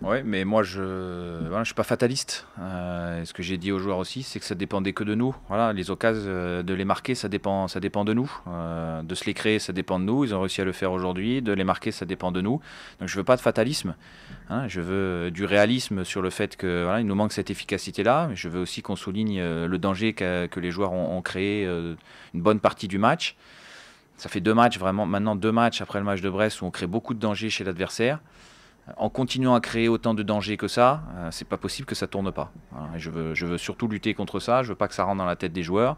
Ouais, mais moi, je suis pas fataliste. Ce que j'ai dit aux joueurs aussi, c'est que ça dépendait que de nous. Voilà, les occasions, de les marquer, ça dépend de nous. De se les créer, ça dépend de nous. Ils ont réussi à le faire aujourd'hui. De les marquer, ça dépend de nous. Donc, je veux pas de fatalisme. Hein. Je veux du réalisme sur le fait que voilà, il nous manque cette efficacité-là. Mais je veux aussi qu'on souligne le danger que les joueurs ont créé une bonne partie du match. Ça fait deux matchs, vraiment, maintenant deux matchs après le match de Brest où on crée beaucoup de danger chez l'adversaire. En continuant à créer autant de dangers que ça, c'est pas possible que ça tourne pas. Voilà, et je veux surtout lutter contre ça. Je veux pas que ça rentre dans la tête des joueurs.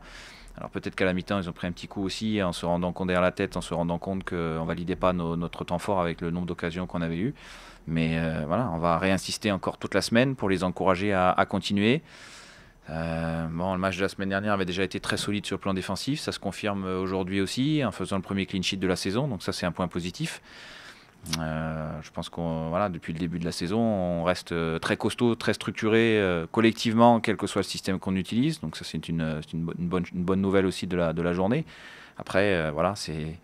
Alors peut-être qu'à la mi-temps, ils ont pris un petit coup aussi en se rendant compte derrière la tête, en se rendant compte qu'on validait pas notre temps fort avec le nombre d'occasions qu'on avait eu. Mais voilà, on va réinsister encore toute la semaine pour les encourager à continuer. Bon, le match de la semaine dernière avait déjà été très solide sur le plan défensif. Ça se confirme aujourd'hui aussi en faisant le premier clean sheet de la saison. Donc ça, c'est un point positif. Je pense qu'on voilà, depuis le début de la saison, on reste très costaud, très structuré collectivement, quel que soit le système qu'on utilise. Donc ça, c'est une bonne nouvelle aussi de la journée. Après, voilà, c'est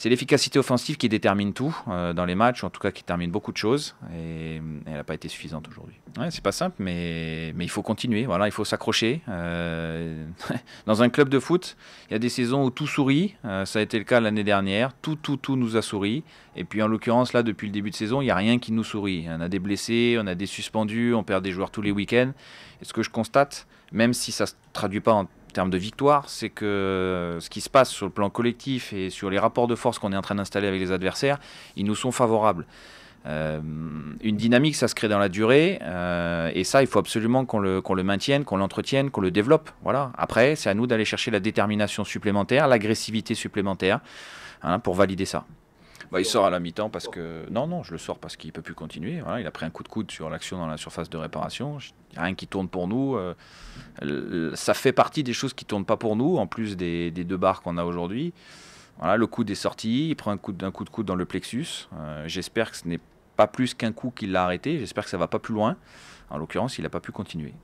l'efficacité offensive qui détermine tout dans les matchs, ou en tout cas qui détermine beaucoup de choses. Et elle n'a pas été suffisante aujourd'hui. Ouais, c'est pas simple, mais il faut continuer. Voilà, il faut s'accrocher. Dans un club de foot, il y a des saisons où tout sourit. Ça a été le cas l'année dernière. Tout nous a souri. Et puis en l'occurrence, là, depuis le début de saison, il n'y a rien qui nous sourit. On a des blessés, on a des suspendus, on perd des joueurs tous les week-ends. Et ce que je constate, même si ça ne se traduit pas en termes de victoire, c'est que ce qui se passe sur le plan collectif et sur les rapports de force qu'on est en train d'installer avec les adversaires, ils nous sont favorables. Une dynamique, ça se crée dans la durée, et ça, il faut absolument qu'on le maintienne, qu'on l'entretienne, qu'on le développe. Voilà. Après, c'est à nous d'aller chercher la détermination supplémentaire, l'agressivité supplémentaire, hein, pour valider ça. Bah, il sort à la mi-temps parce que... Non, je le sors parce qu'il ne peut plus continuer. Voilà, il a pris un coup de coude sur l'action dans la surface de réparation. Il n'y a rien qui tourne pour nous. Ça fait partie des choses qui ne tournent pas pour nous, en plus des deux barres qu'on a aujourd'hui. Voilà, le coude est sorti, il prend un coup de coude dans le plexus. J'espère que ce n'est pas plus qu'un coup qui l'a arrêté. J'espère que ça ne va pas plus loin. En l'occurrence, il n'a pas pu continuer.